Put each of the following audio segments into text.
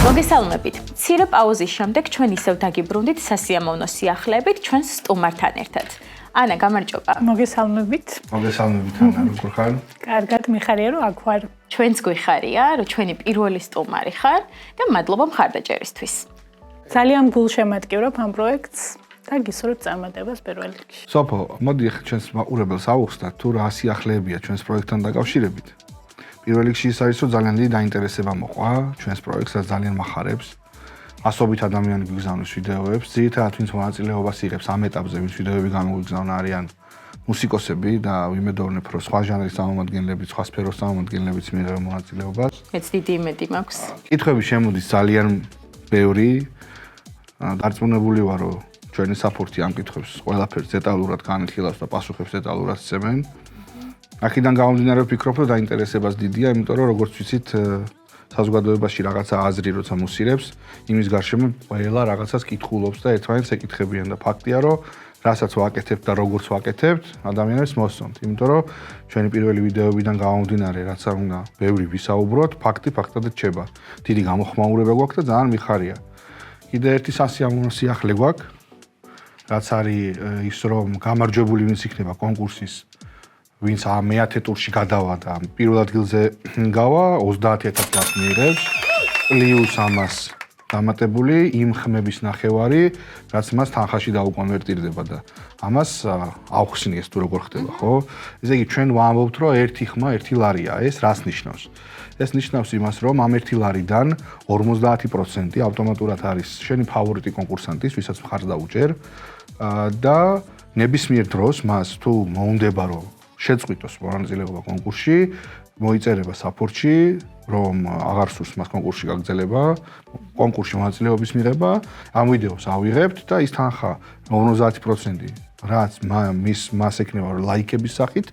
მოგესალმებით. მცირე პაუზის შემდეგ ჩვენ ისევ დაგიბრუნდით სასიამოვნო სიახლეებით ჩვენს სტუმართან ერთად. ანა, გამარჯობა. მოგესალმებით. მოგესალმებით ანა, როგორ ხარ? კარგად, მიხარია რომ აქ ვარ. ჩვენც გვიხარია, რომ ჩვენი პირველი სტუმარი ხარ და მადლობა მხარდაჭერისთვის. ძალიან გულშემატკივრობ ამ პროექტს და გისურვებ წარმატებას პირველ რიგში. სოფო, მოდი ახლა ჩვენს მაყურებელს ავუხსნათ თუ რა სიახლეებია ჩვენს პროექტთან დაკავშირებით. პირველ რიგში ის არის, რომ ძალიან დიდი დაინტერესება მოყვა ჩვენს პროექტს, რაც ძალიან მახარებს. ასობით ადამიანი გვიგზავნის ვიდეოებს, ძირითადად ვინც მონაწილეობას იღებს ამ ეტაპზე, ვინც ვიდეოები გამოგვიგზავნა არიან მუსიკოსები და ვიმედოვნებ, რომ სხვა ჟანრის წარმომადგენლები, სხვა სფეროს წარმომადგენლებიც მიიღებენ მონაწილეობას. მეც დიდი იმედი მაქვს. კითხვები შემოდის ძალიან ბევრი. დარწმუნებული ვარ, რომ ჩვენი საფორტი ამ კითხვებს ყველაფერს დეტალურად განიხილავს და პასუხებს დეტალურად სცემენ. აქედან გამომდინარე ვფიქრობ, რომ დაინტერესებას დიდია, იმიტომ რომ როგორც ვიცით, საზოგადოებაში რაღაცა აზრი როცა მუსირებს, იმის გარშემო ყველა რაღაცას კითხულობს და ერთმანეთს ეკითხებიან და ფაქტია, რომ რასაც ვაკეთებთ და როგორც ვაკეთებთ, ადამიანებს მოსწონთ. იმიტომ რომ ჩვენი პირველი ვიდეოებიდან გამომდინარე, რაც არ უნდა ბევრი ვისაუბროთ, ფაქტი ფაქტად რჩება. დიდი გამოხმაურება გვაქვს და ძალიან მიხარია. კიდე ერთი სასიამოვნო სიახლე გვაქვს, რაც არის ის, რომ გამარჯვებული ვინც იქნება კონკურსის ვინც მე-10 ტურში გადავა და პირველ ადგილზე გავა 30000 ლარს მიიღებს პლუს ამას დამატებული იმ ხმების ნახევარი რაც მას თანხაში დაუკონვერტირდება და ამას აუხსნიეს თუ როგორ ხდება ხო ესე იგი ჩვენ ვამბობთ რომ ერთი ხმა 1 ლარია ეს რას ნიშნავს ეს ნიშნავს იმას რომ ამ 1 ლარიდან 50% ავტომატურად არის შენი ფავორიტი კონკურსანტის ვისაც მხარს დაუჭერ და ნებისმიერ დროს მას თუ მოუნდება რომ შეწყვიტოს მონაწილეობა კონკურსში, მოიწერება საფორტში, რომ აღარ სურს მას კონკურსში გაგრძელება, კონკურსში მონაწილეობის მიღება, ამ ვიდეოს ავიღებთ და ის თანხა 50%, რაც მას ექნება ლაიქების სახით,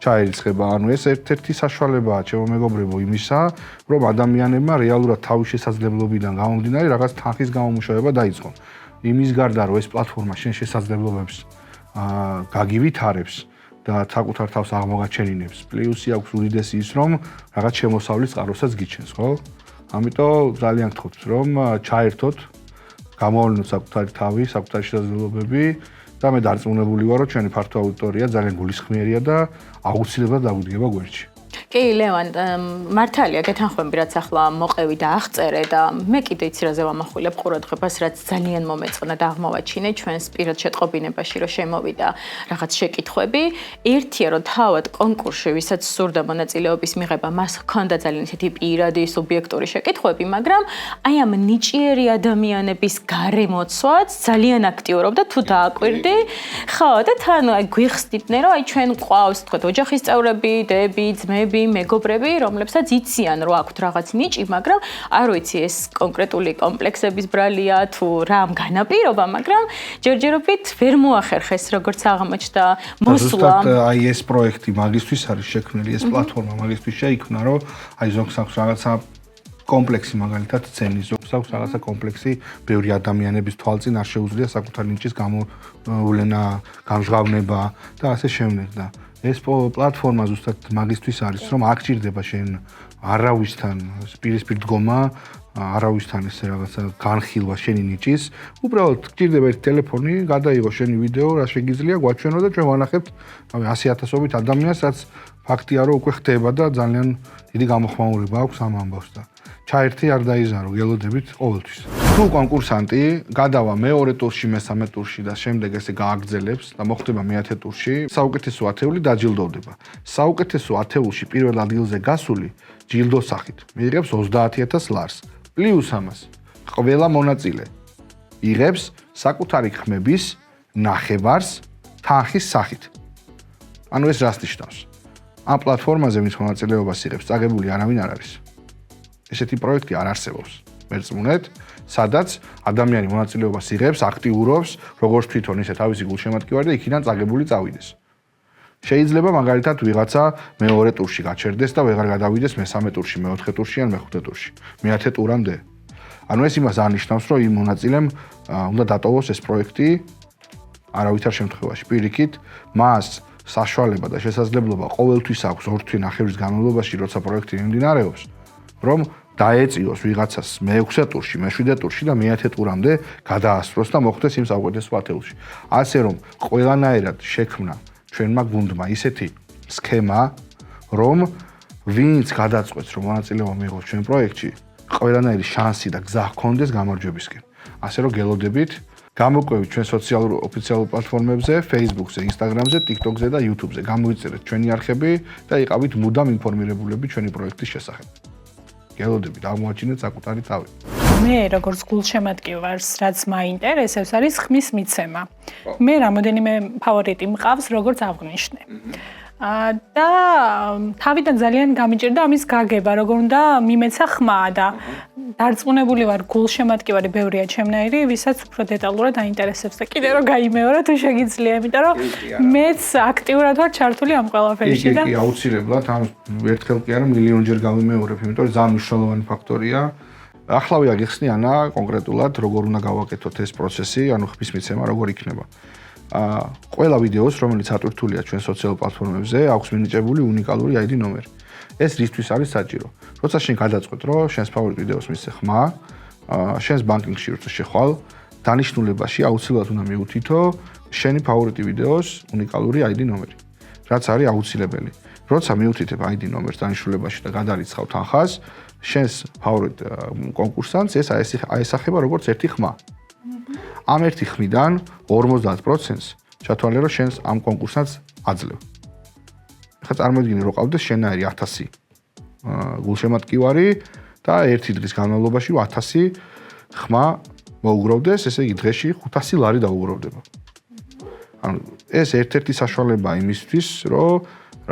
ჩაერიცხება. ანუ ეს ერთ-ერთი საშუალებაა, ჩემო მეგობრებო, იმისა, რომ ადამიანებმა რეალურად თავის შესაძლებლობიდან გამომდინარე რაღაც თანხის გამომუშავება დაიწყონ. იმის გარდა, რომ ეს პლატფორმა შენ შესაძლებლობებს გაგივითარებს და საკუთარ თავს აღმოგაჩენინებს. პლუსი აქვს უდიდესი ის, რომ რაღაც შემოსავლის წყაროსაც გიჩენს, ხო? ამიტომ ძალიან გთხოვთ, რომ ჩაერთოთ, გამოავლინოთ საკუთარი თავი, საკუთარი შესაძლებლობები და მე დარწმუნებული ვარ, რომ ჩვენი ფართო აუდიტორია ძალიან გულისხმიერია და აუცილებლად დაგვიდგება გვერდში. კი, ლევან, მართალია, გეთანხმები, რაც ახლა მოყევი და აღწერე და მე კიდე იცი რაზე ვამახვილებ ყურადღებას, რაც ძალიან მომეწონა და აღმოვაჩინე ჩვენს პირად შეტყობინებაში, რომ შემოვიდა რაღაც შეკითხვები. ერთია, რომ თავად კონკურსში, ვისაც სურდა მონაწილეობის მიღება, მას ჰქონდა ძალიან ისეთი პირადი, სუბიექტური შეკითხვები, მაგრამ აი ამ ნიჭიერი ადამიანების გარემოცვაც ძალიან აქტიურობდა თუ დააკვირდი. ხო, და თან აი გვიხსნიდნენ, რომ აი ჩვენ ყავს, თქვა, ოჯახის წევრები, დები, ძმები მეგობრები, რომლებსაც იციან, რომ აქვთ რაღაც ნიჭი, მაგრამ არ ვიცი ეს კონკრეტული კომპლექსების ბრალია თუ რა ამ განაპირობა, მაგრამ ჯერჯერობით ვერ მოახერხეს, როგორც აღმოჩნდა მოსვლა. ზუსტად აი ეს პროექტი მაგისთვის არის შექმნილი, ეს პლატფორმა მაგისთვის შეიქმნა, რომ აი ზოგს აქვს რაღაცა კომპლექსი მაგალითად ცენის, ზოგს აქვს რაღაცა კომპლექსი, ბევრი ადამიანების თვალწინ არ შეუძლია საკუთარ ნიჭის გამოვლენა, გამჟღავნება და ასე შემდეგ და ეს პლატფორმა ზუსტად მაგისთვის არის, რომ აქ ჭირდება შენ არავისთან პირისპირ დგომა, არავისთან ესე რაღაცა განხილვა შენი ნიჭის. უბრალოდ ჭირდება ერთი ტელეფონი, გადაიღო შენი ვიდეო, რა შეგიძლია გვაჩვენო და ჩვენ ვანახებთ 100,000-ობით ადამიანს, რაც ფაქტია, რომ უკვე ხდება და ძალიან დიდი გამოხმაურება აქვს ამ ამბავს და ჩაერთი არ დაიზარო, გელოდებით ყოველთვის. თუ კონკურსანტი გადავა მეორე ტურში, მესამე ტურში და შემდეგ ესე გააგრძელებს და მოხდება მე-10 ტურში, საუკეთესო ათეული დაჯილდოვდება. საუკეთესო ათეულში პირველ ადგილზე გასული ჯილდოს სახით მიიღებს 30000 ლარს. პლუს ამას ყველა მონაწილე იღებს საკუთარი ხმების ნახევარს თანხის სახით. ანუ ეს რას ნიშნავს? ამ პლატფორმაზე ვინც მონაწილეობას იღებს, წაგებული არავინ არ არის. ესეთი პროექტი არ არსებობს. მერწმუნეთ, სადაც ადამიანი მონაწილეობას იღებს, აქტიურობს, როგორც თვითონ ისე თავისი გულშემატკივარი და იქიდან წაგებული წავიდეს. შეიძლება მაგალითად ვიღაცა მეორე ტურში გაჩერდეს და ვეღარ გადავიდეს მესამე ტურში, მეოთხე ტურში ან მეხუთე ტურში. მე-10 ტურამდე. ანუ ეს იმას აღნიშნავს, რომ იმ მონაწილემ უნდა დატოვოს ეს პროექტი არავითარ შემთხვევაში. პირიქით, მას საშუალება და შესაძლებლობა ყოველთვის აქვს 2 თვე ნახევრის განმავლობაში, როცა პროექტი მიმდინარეობს, რომ დაეწიოს ვიღაცას მე-6 ტურში, მე-7 ტურში და მე-10 ტურამდე გადაასწროს და მოხდეს იმ საუკეთესო ათეულში. ასე რომ ყველანაირად შექმნა ჩვენმა გუნდმა ისეთი სქემა, რომ ვინც გადაწყვეტს, რომ მონაწილეობა მიიღოს ჩვენ პროექტში, ყველანაირი შანსი და გზა ჰქონდეს გამარჯვებისკენ. ასე რომ გელოდებით გამოკვევით ჩვენ სოციალურ ოფიციალურ პლატფორმებზე, Facebook-ზე, Instagram-ზე, TikTok-ზე და YouTube-ზე. გამოიწერეთ ჩვენი არხები და იყავით მუდამ ინფორმირებულები ჩვენი პროექტის შესახებ. გელოდებით, აღმოაჩინეთ საკუთარი თავი. მე როგორც გულშემატკივარს, რაც მაინტერესებს, არის ხმის მიცემა. მე რამოდენიმე ფავორიტი მყავს, როგორც აღნიშნე. და თავიდან ძალიან გამიჭირდა ამის გაგება, როგორ უნდა მიმეცა ხმა და დარწმუნებული ვარ გულშემატკივარი ბევრია ჩემნაირი, ვისაც უფრო დეტალურად აინტერესებს და კიდე რომ გაიმეორა თუ შეგიძლია, იმიტომ რომ მეც აქტიურად ვარ ჩართული ამ ყველაფერში და კი, აუცილებლად, ამ ერთხელ კი არა, მილიონჯერ გავიმეორებ, იმიტომ რომ ძალიან მნიშვნელოვანი ფაქტორია. ახლავე აგიხსნიანა კონკრეტულად როგორ უნდა გავაკეთოთ ეს პროცესი, ანუ ხმის მიცემა როგორ იქნება. ყველა ვიდეოს, რომელიც ატვირთულია ჩვენ სოციალურ პლატფორმებზე, აქვს მინიჭებული უნიკალური ID ნომერი. ეს რისთვის არის საჭირო? როცა შენ გადაწყვეტ, რომ შენს ფავორიტ ვიდეოს მისცე ხმა, შენს ბანკინგში როცა შეხვალ, დანიშნულებაში აუცილებლად უნდა მიუთითო შენი ფავორიტი ვიდეოს უნიკალური ID ნომერი, რაც არის აუცილებელი. როცა მიუთითებ ID ნომერს დანიშნულებაში და გადარიცხავ თანხას, შენს ფავორიტ კონკურსანტს ეს აესახება როგორც ერთი ხმა. ამ ერთი ხმიდან 50%-ს ჩათვალე, რომ შენს ამ კონკურსანტს აძლევ. ხა წარმოიდგინე, რომ ყავდეს შენაირი 1000 გულშემატკივარი და ერთი დღის განმავლობაში 1000 ხმა მოუგროვდეს, ესე იგი დღეში 500 ლარი დაუგროვდება. ანუ ეს ერთ-ერთი საშუალებაა იმისთვის, რომ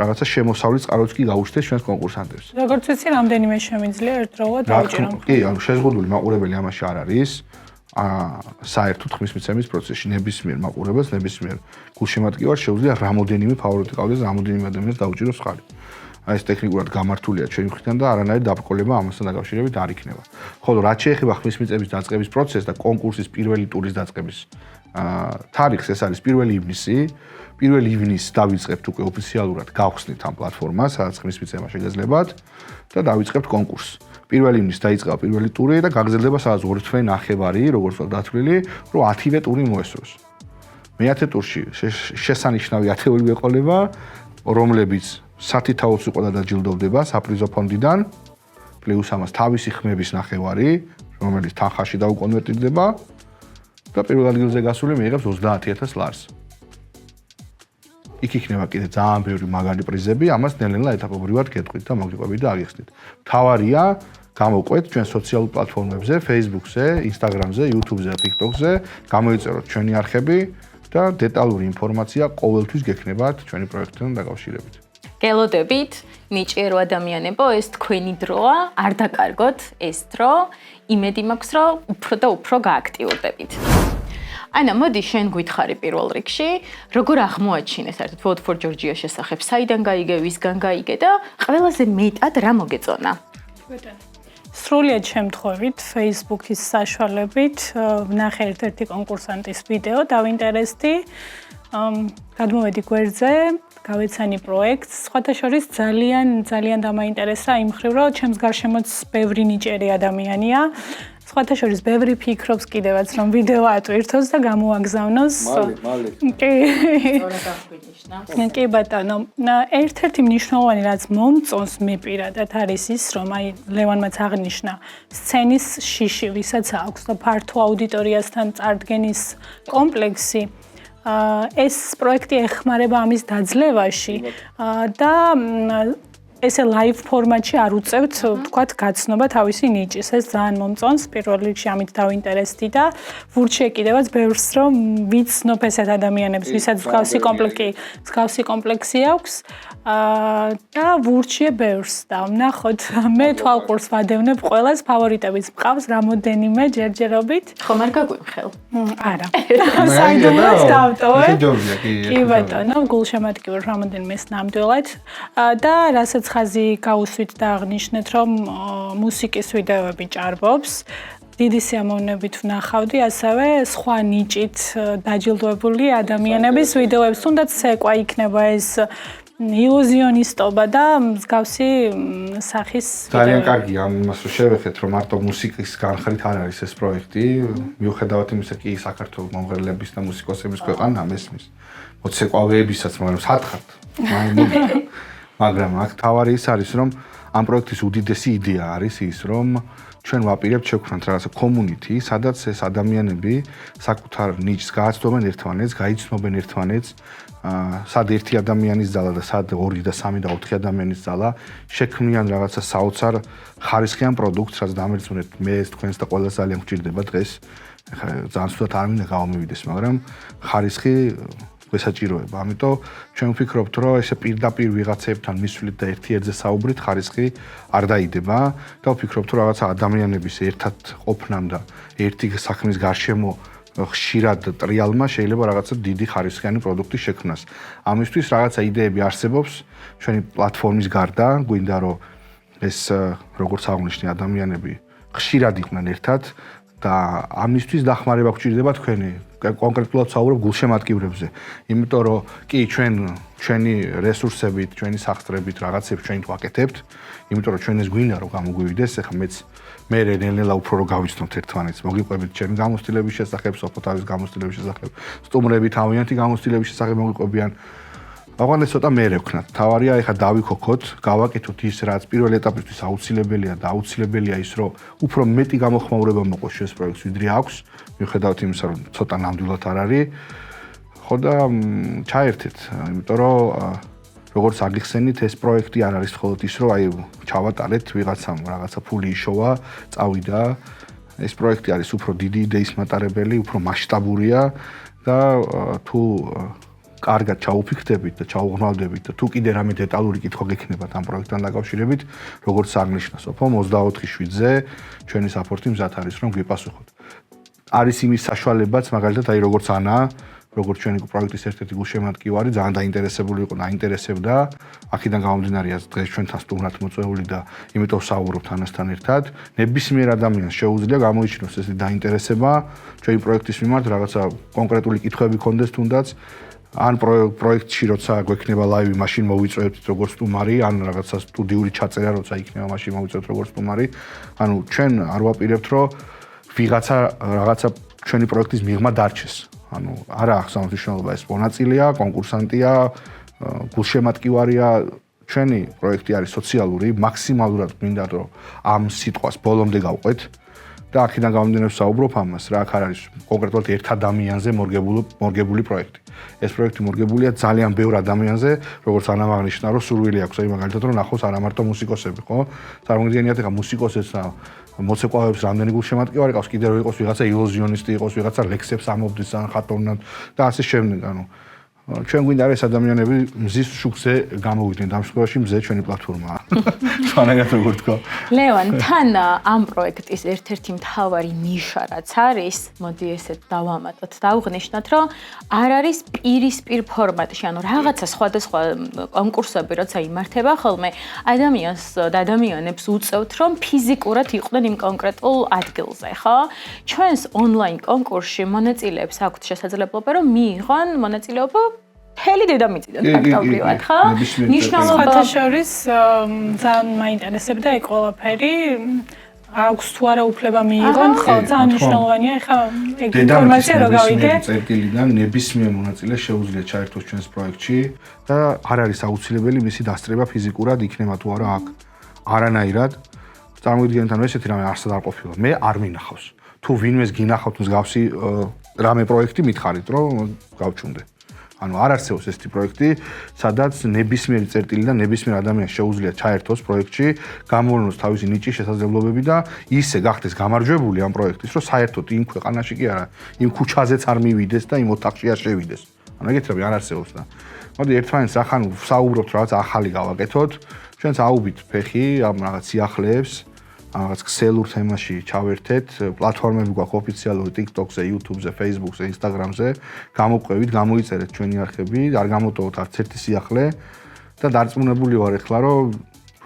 რაღაცა შემოსავლის წყაროც კი გაუჩნდეს ჩვენს კონკურსანტებს. როგორც ვიცი, რამდენიმე შემიძლია ერთდროულად დავიჭირო. კი, ანუ შეზღუდული მაყურებელი ამაში არ არის. საერთოდ ხმის მიცემის პროცესში ნებისმიერ მაყურებელს, ნებისმიერ გულშემატკივარს შეუძლია რამოდენიმე ფავორიტი ყავდეს, რამოდენიმე ადამიანს დაუჭიროს ხარი. ეს ტექნიკურად გამართულია ჩვენი მხრიდან და არანაირი დაბრკოლება ამასთან დაკავშირებით არ იქნება. ხოლო რაც შეეხება ხმის მიწების დაწყების პროცესს და კონკურსის პირველი ტურის დაწყების თარიღს, ეს არის 1 ივნისი. 1 ივნისს დავიწყებთ უკვე ოფიციალურად გავხსნით ამ პლატფორმას, სადაც ხმის მიცემა შეგეძლებათ და დავიწყებთ კონკურსს. 1 ივნისს დაიწყება პირველი ტური და გაგრძელდება სადაც 2 თვე ნახევარი, როგორც ვთქვათ, დათვლილი, რომ 10-ვე ტური მოესწროს. მე-10 ტურში შესანიშნავი ათეული ეყოლება, რომლებიც სათითაოც იყო და დაჯილდოვდება საპრიზო ფონდიდან, პლუს ამას თავისი ხმების ნახევარი, რომელიც თანხაში დაუკონვერტირდება და პირველ ადგილზე გასული მიიღებს 30000 ლარს. იქ იქნება კიდე ძალიან ბევრი მაგარი პრიზები, ამას ნელ-ნელა ეტაპობრივად გეტყვით და მოგიყვებით და აგიხსნით. მთავარია გამოყვეთ ჩვენ სოციალურ პლატფორმებზე, Facebook-ზე, Instagram-ზე, YouTube-ზე და TikTok-ზე, გამოიწეროთ ჩვენი არხები და დეტალური ინფორმაცია ყოველთვის გექნებათ ჩვენი პროექტთან დაკავშირებით. გელოდებით, ნიჭირო ადამიანებო, ეს თქვენი დროა, არ დაკარგოთ ეს დრო, იმედი მაქვს, რომ უფრო და უფრო გააქტიურდებით. ანა, მოდი შენ გითხარი პირველ რიგში, როგორ აღმოაჩინე საერთოდ Vote for Georgia შესახებ, საიდან გაიგე, ვისგან გაიგე და ყველაზე მეტად რა მოგეწონა? სრულიად შემთხვევით, Facebook-ის საშუალებით ვნახე ერთ-ერთი კონკურსანტის ვიდეო, დავინტერესდი, გადმოვედი გვერდზე, გავეცანი პროექტს, სხვათა შორის ძალიან დამაინტერესა იმ მხრივ, რომ ჩემს გარშემოც ბევრი ნიჭიერი ადამიანია. სხვათა შორის ბევრი ფიქრობს კიდევაც, რომ ვიდეო ატვირთოს და გამოაგზავნოს. მალე. კი ბატონო, ერთ-ერთი მნიშვნელოვანი რაც მომწონს მე პირადად არის ის, რომ აი ლევანმაც აღნიშნა სცენის შიში, ვისაც აქვს და ფართო აუდიტორიასთან წარდგენის კომპლექსი. ეს პროექტი ეხმარება ამის დაძლევაში და ესე ლაივ ფორმატში არ უწევთ, თქვათ, გაცნობა თავისი ნიჭის. ეს ძალიან მომწონს, პირველ რიგში ამით დავინტერესდი და ვურჩიე კიდევაც ბევრს, რომ ვიცნობ ესეთ ადამიანებს, ვისაც მსგავსი კომპლექსი აქვს და ვურჩიე ბევრს და ვნახოთ, მე თვალყურს ვადევნებ ყველას, ფავორიტებიც მყავს რამოდენიმე ჯერჯერობით. ხომ არ გაგვიმხელ? არა. საიდუმლოც დავტოვე. კი ბატონო, გულშემატკივარ რამოდენიმეს ნამდვილად და რასაც ხაზი გაუსვით და აღნიშნეთ, რომ მუსიკის ვიდეოები ჭარბობს. დიდი სიამოვნებით ვნახავდი ასევე სხვა ნიჭით დაჯილდოებული ადამიანების ვიდეოებს, თუნდაც ცეკვა იქნება ეს ილუზიონისტობა და მსგავსი სახის ძალიან კარგია ამას რომ შევეხეთ რომ მარტო მუსიკის განხრით არ არის ეს პროექტი მიუხედავად იმისა კი საქართველოს მომღერლების და მუსიკოსების ქვეყანა მესმის მოცეკვავეებისაც მაგრამ სათხართ მაგრამ აქ თავარი ის არის რომ ამ პროექტის უდიდესი იდეა არის ის რომ ჩვენ ვაპირებთ შევქმნათ რაღაცა community, სადაც ეს ადამიანები საკუთარ ნიჭს გააცნობენ ერთმანეთს, გაიცნობენ ერთმანეთს, სად ერთი ადამიანის ძალა და სად 2 და 3 და 4 ადამიანის ძალა შექმნიან რაღაცა საოცარ ხარისხიან პროდუქტს, რაც დამერწმუნეთ მე თქვენს და ყველას ძალიან გვჭირდება დღეს. ძალიან ცუდად არ მინდა გავამივიდეს, მაგრამ ხარისხი გვესაჭიროება. ამიტომ ჩვენ ვფიქრობთ, რომ ესე პირდაპირ ვიღაცებთან მისვლით და ერთ-ერთზე საუბრით ხარისხი არ დაიდება და ვფიქრობთ, რომ რაღაცა ადამიანების ერთად ყოფნამ და ერთი საქმის გარშემო ხშირად ტრიალმა შეიძლება რაღაცა დიდი ხარისხიანი პროდუქტი შექმნას. ამისთვის რაღაცა იდეები არსებობს ჩვენი პლატფორმის გარდა, გვინდა რომ ეს როგორც აღნიშნე ადამიანები ხშირად იყვნენ ერთად და ამისთვის დახმარება გვჭირდება თქვენი კონკრეტულად საუბრობ გულშემატკივრებზე. იმიტომ რომ კი ჩვენი რესურსებით, ჩვენი სახსრებით რაღაცებს ჩვენ ვაკეთებთ, იმიტომ რომ ჩვენ ეს გვინდა რომ გამოგვივიდეს, ეხლა მე ნელ-ნელა უფრო რომ გავიცნობთ ერთმანეთს, მოგიყვებით ჩემი გამოცდილების შესახებ, სოფოთავის გამოცდილების შესახებ, სტუმრები თავიანთი გამოცდილების შესახებ მოგიყვებიან. აღარ ეს ცოტა მერე ვქნათ. თავარია ეხლა დავიქოქოთ, გავაკეთოთ ის რაც პირველ ეტაპისთვის აუცილებელია და აუცილებელია ის რომ უფრო მეტი გამოხმაურება მოყოს შეს პროექტს ვიდრე აქვს, მიუხედავად იმისა რომ ცოტა ნამდვილად არ არის. ხო და ჩაერთეთ, იმიტომ რომ როგორც აგიხსენით ეს პროექტი არ არის მხოლოდ ის რომ აი ჩავატარეთ ვიღაცამ რაღაცა ფული იშოვა, წავიდა. ეს პროექტი არის უფრო დიდი იდეის მატარებელი, უფრო მასშტაბურია და თუ კარგად ჩაუფიქრდებით და ჩაუღრმავდებით და თუ კიდე რამე დეტალური კითხვა გექნებათ ამ პროექტთან დაკავშირებით, როგორც აღნიშნა სოფომ 24/7-ზე ჩვენი საპორტი მზად არის რომ გვიპასუხოთ. არის იმის საშუალებაც, მაგალითად აი როგორც ანა, როგორც ჩვენი პროექტის ერთ-ერთი გულშემატკივარი, ძალიან დაინტერესებული იყო, დაინტერესებდა. აქედან გამომდინარეა დღეს ჩვენთან სტუმრად მოწვეული და იმიტომ ვსაუბრობთ ანასთან ერთად. ნებისმიერ ადამიანს შეუძლია გამოიჩინოს ეს დაინტერესება ჩვენი პროექტის მიმართ, რაღაცა კონკრეტული კითხვები ქონდეს თუნდაც ან პროექტში როცა გვექნება ლაივი, მაშინ მოვიწვევთ როგორც სტუმარი, ან რაღაცა სტუდიური ჩაწერა როცა იქნება, მაშინ მოვიწვევთ როგორც სტუმარი. ანუ ჩვენ არ ვაპირებთ, რომ ვიღაცა რაღაცა ჩვენი პროექტის მიღმა დარჩეს. ანუ არა ახსოვს მნიშვნელობა ეს მონაწილეა, კონკურსანტია, გულშემატკივარია. ჩვენი პროექტი არის სოციალური, მაქსიმალურად მინდა რომ ამ სიტყვას ბოლომდე გავყვეთ. და აქედან გამომდინარე ვსაუბრობ ამას, რა აქ არ არის კონკრეტულად ერთ ადამიანზე მორგებული პროექტი. ეს პროექტი მორგებულია ძალიან ბევრ ადამიანზე, როგორც ანამ აღნიშნა, რომ სურვილი აქვს, აი მაგალითად რომ ნახოს არა მარტო მუსიკოსები, ხო? წარმოგიდგენიათ ეხა მუსიკოსებს და მოცეკვავებს რამდენი გულშემატკივარი ყავს, კიდევ რომ იყოს ვიღაცა ილუზიონისტი, იყოს ვიღაცა ლექსებს ამობდეს ან ხატოვნად და ასე შემდეგ, ანუ ჩვენ გვინდა ეს ადამიანები მზის შუქზე გამოვიდნენ, ამ შემთხვევაში მზე ჩვენი პლატფორმაა. სვანაგად როგორ თქვა. ლევან, თან ამ პროექტის ერთ-ერთი მთავარი ნიშა რაც არის, მოდი ესეთ დავამატოთ, დავღნიშნოთ, რომ არ არის პირისპირ ფორმატში, ანუ რაღაცა სხვადასხვა კონკურსები როცა იმართება ხოლმე, ადამიანებს უწევთ, რომ ფიზიკურად იყვნენ იმ კონკრეტულ ადგილზე, ხო? ჩვენს ონლაინ კონკურსში მონაწილეებს აქვთ შესაძლებლობა, რომ მიიღონ მონაწილეობა მთელი დედამიწიდან ფაქტობრივად, ხო? ნიშნულობა შორის ძალიან მაინტერესებდა ეგ ყველაფერი. აქვს თუ არა უფლება მიიღონ, ხო, ძალიან მნიშვნელოვანია. ეხლა ეგ ინფორმაცია რო გავიგე. წერტილიდან ნებისმიერ მონაწილეს შეუძლია ჩაერთოს ჩვენს პროექტში და არ არის აუცილებელი მისი დასწრება ფიზიკურად იქნება თუ არა აქ. არანაირად. წარმოგიდგენთ, ანუ ესეთი რამე არსად არ ყოფილა. მე არ მინახავს. თუ ვინმეს გინახავთ მსგავსი რამე პროექტი მითხარით, რომ გავჩუნდე. ანუ არ არსებობს ესეთი პროექტი, სადაც ნებისმიერი წერტილიდან ნებისმიერ ადამიანს შეუძლია ჩაერთოს პროექტში, გამოვლინოს თავისი ნიჭის შესაძლებლობები და ისე გახდეს გამარჯვებული ამ პროექტის, რომ საერთოდ იმ ქვეყანაში კი არა, იმ ქუჩაზეც არ მივიდეს და იმ ოთახში არ შევიდეს. ანუ ეგეთ რამე არ არსებობს და. მოდი ერთმანეთს ახან ვსაუბრობთ რაღაც ახალი გავაკეთოთ. ჩვენც აუბით ფეხი ამ რაღაც სიახლეებს. რაღაც ქსელურ თემაში ჩავერთეთ, პლატფორმები გვაქვს ოფიციალური TikTok-ზე, YouTube-ზე, Facebook-ზე, Instagram-ზე, გამოყვებით, გამოიწერეთ ჩვენი არხები, არ გამოტოვოთ არც ერთი სიახლე და დარწმუნებული ვარ ეხლა, რომ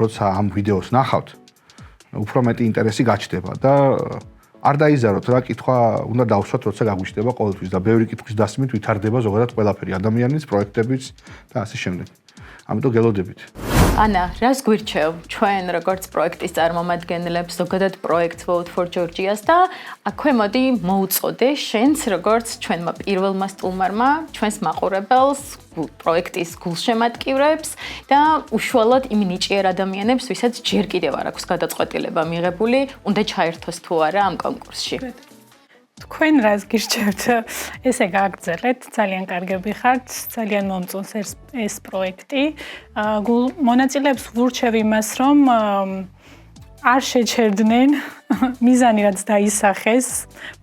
როცა ამ ვიდეოს ნახავთ, უფრო მეტი ინტერესი გაჩნდება და არ დაიზაროთ რა კითხვა უნდა დავსვათ როცა გაგვიჩნდება ყოველთვის და ბევრი კითხვის დასმით ვითარდება ზოგადად ყველაფერი ადამიანის პროექტებიც და ასე შემდეგ. ამიტომ გელოდებით. ანა, რას გვირჩევ ჩვენ როგორც პროექტის წარმომადგენლებს, ზოგადად პროექტ Vote for Georgia-ს და აქვე მოდი მოუწოდე შენც როგორც ჩვენმა პირველმა სტუმარმა, ჩვენს მაყურებელს, პროექტის გულშემატკივრებს და უშუალოდ იმ ნიჭიერ ადამიანებს, ვისაც ჯერ კიდევ არ აქვს გადაწყვეტილება მიღებული, უნდა ჩაერთოს თუ არა ამ კონკურსში. თქვენ რას გირჩევთ? ესე გააგრძელეთ, ძალიან კარგები ხართ, ძალიან მომწონს ეს პროექტი. მონაწილეებს ვურჩევ იმას, რომ არ შეჩერდნენ, მიზანი რაც დაისახეს,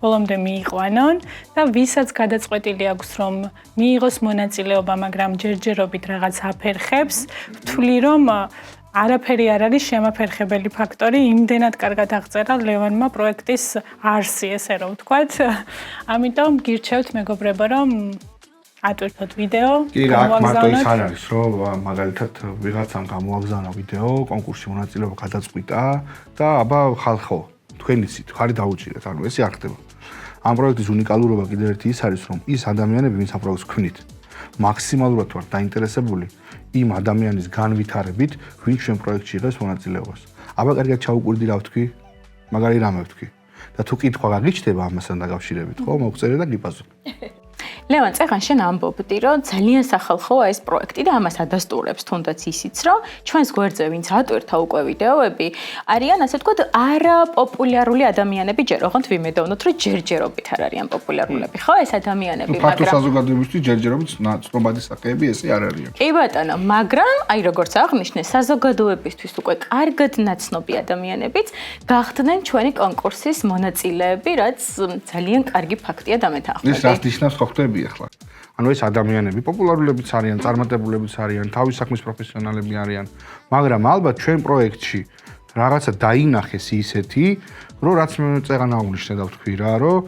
ბოლომდე მიიყვანონ და ვისაც გადაწყვეტილი აქვს, რომ მიიღოს მონაწილეობა, მაგრამ ჯერჯერობით რაღაც აფერხებს, ვთვლი, რომ არაფერი არ არის შემაფერხებელი ფაქტორი, იმდენად კარგად აღწერა ლევანმა პროექტის არსი, ესე რომ ვთქვათ. ამიტომ გირჩევთ მეგობრებო, რომ ატვირთოთ ვიდეო, კი, რა მარტო ის არ არის, რომ მაგალითად ვიღაცამ გამოაგზავნა ვიდეო, კონკურსში მონაწილეობა გადაწყვიტა და აბა ხალხო, თქვენიცით, ხარი დაუჭირეთ, ანუ ესე არ ხდება. ამ პროექტის უნიკალურობა კიდევ ერთი ის არის, რომ ის ადამიანები, ვინც ამ პროექტს ქმნით, მაქსიმალურად ვარ დაინტერესებული იმ ადამიანის განვითარებით, ვინც ჩვენ პროექტში იღებს მონაწილეობას. აბა კარგად ჩაუკვირდი რა ვთქვი, მაგარი რამე ვთქვი. და თუ კითხვა გაგიჩნდება ამასთან დაკავშირებით, ხო, მოგწერე და გიპასუხე. ლევან, წეგან შენ ამბობდი, რომ ძალიან სახალხოა ეს პროექტი და ამას ადასტურებს თუნდაც ისიც, რომ ჩვენს გვერდზე ვინც ატვირთა უკვე ვიდეოები, არიან ასე ვთქვათ, არაპოპულარული ადამიანები ჯერ, ოღონდ ვიმედოვნოთ, რომ ჯერჯერობით არ არიან პოპულარულები, ხო, ეს ადამიანები, ფაქტო საზოგადოებისთვის ჯერჯერობით წნობადი საკეები ესე არ არიან. კი ბატონო, მაგრამ აი როგორც აღნიშნე, საზოგადოებისთვის უკვე კარგად ნაცნობი ადამიანებიც გახდნენ ჩვენი კონკურსის მონაწილეები, რაც ძალიან კარგი ფაქტია დამეთანხმები. ეს რას ნიშნავს ხო ხტები ახლა? ანუ ეს ადამიანები პოპულარულებიც არიან, წარმატებულებიც არიან, თავის საქმის პროფესიონალები არიან, მაგრამ ალბათ ჩვენ პროექტში რაღაცა დაინახეს ისეთი, რომ რაც მე წეგან აღნიშნე და ვთქვი რა, რომ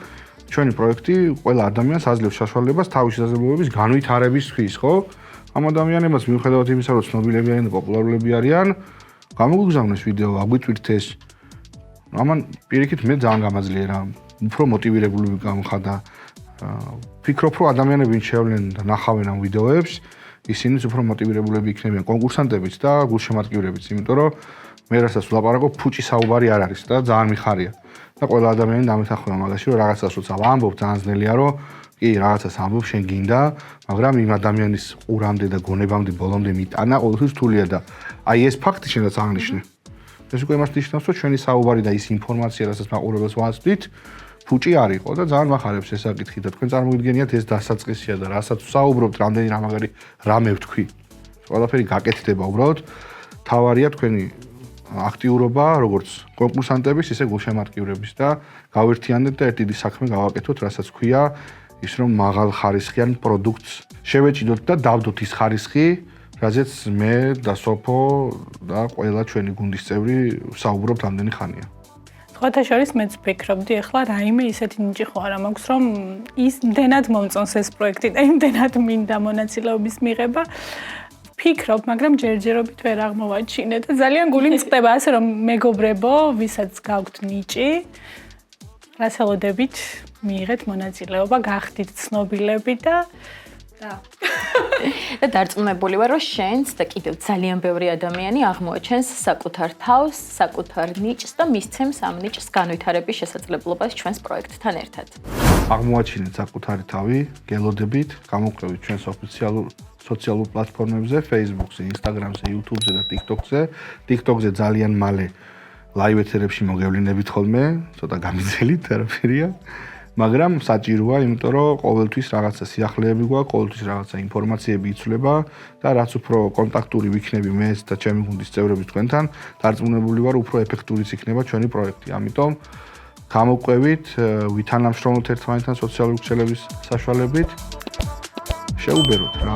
ჩვენი პროექტი ყველა ადამიანს აძლევს საშუალებას თავისი შესაძლებლობების განვითარებისთვის, ხო? ამ ადამიანებს მიუხედავად იმისა, რომ ცნობილები არიან და პოპულარულები არიან, გამოგვიგზავნეს ვიდეო, აგვიტვირთეს. ამან პირიქით მე ძალიან გამაძლიერა, უფრო მოტივირებული გამხადა. ვფიქრობ, რომ ადამიანები ვინც შევლენ და ნახავენ ამ ვიდეოებს, ისინიც უფრო მოტივირებულები იქნებიან კონკურსანტებიც და გულშემატკივრებიც, იმიტომ რომ მე რასაც ვლაპარაკობ, ფუჭი საუბარი არ არის და ძალიან მიხარია. და ყველა ადამიანი დამეთანხმება მაგაში, რომ რაღაცას როცა ვამბობ, ძალიან ძნელია, რომ კი, რაღაცას ამბობ, შენ გინდა, მაგრამ იმ ადამიანის ყურამდე და გონებამდე ბოლომდე მიტანა ყოველთვის რთულია და აი ეს ფაქტი შენაც აღნიშნე. ეს უკვე იმას ნიშნავს, რომ ჩვენი საუბარი და ის ინფორმაცია, რასაც მაყურებელს ვასწრით, ფუჭი არ იყო და ძალიან მახარებს ეს საკითხი და თქვენ წარმოგიდგენიათ ეს დასაწყისია და რასაც ვსაუბრობთ, რამდენი რამაგარი რამე ვთქვი. ყველაფერი გაკეთდება უბრალოდ. თავარია თქვენი აქტიურობა, როგორც კონკურსანტების, ისე გულშემატკივრების და გავერთიანდეთ და ერთი საქმე გავაკეთოთ, რასაც ქვია ის რომ მაღალ ხარისხიან პროდუქტს შევეჭიდოთ და დავდოთ ის ხარისხი, რაზეც მე და სოფო და ყველა ჩვენი გუნდის წევრი ვსაუბრობთ ამდენი ხანია. სხვათა შორის მეც ვფიქრობდი, ახლა რაიმე ისეთი ნიჭი ხო არა მაქვს, რომ ის იმდენად მომწონს ეს პროექტი და იმდენად მინდა მონაწილეობის მიღება. ვფიქრობ, მაგრამ ჯერჯერობით ვერ აღმოვაჩინე და ძალიან გული მწყდება ასე რომ მეგობრებო, ვისაც გაქვთ ნიჭი, რას ელოდებით მიიღეთ მონაწილეობა, გახდით ცნობილები და დარწმუნებული ვარ, რომ შენც და კიდევ ძალიან ბევრი ადამიანი აღმოაჩენს საკუთარ თავს, საკუთარ ნიჭს და მისცემს ამ ნიჭს განვითარების შესაძლებლობას ჩვენს პროექტთან ერთად. აღმოაჩინეთ საკუთარი თავი, გელოდებით, გამოგვყევით ჩვენს ოფიციალურ სოციალურ პლატფორმებზე, Facebook-ზე, Instagram-ზე, YouTube-ზე და TikTok-ზე. TikTok-ზე ძალიან მალე ლაივ ეთერებში მოგევლინებით ხოლმე, ცოტა გამიძელით, არაფერია. მაგრამ საჭიროა, იმიტომ რომ ყოველთვის რაღაცა სიახლეები გვაქვს, ყოველთვის რაღაცა ინფორმაციები იცვლება და რაც უფრო კონტაქტური ვიქნები მეც და ჩემი გუნდის წევრები თქვენთან, დარწმუნებული ვარ, უფრო ეფექტურიც იქნება ჩვენი პროექტი. ამიტომ გამოვყვებით, ვითანამშრომლოთ ერთმანეთთან სოციალური ქსელების საშუალებით. შეუბეროთ რა.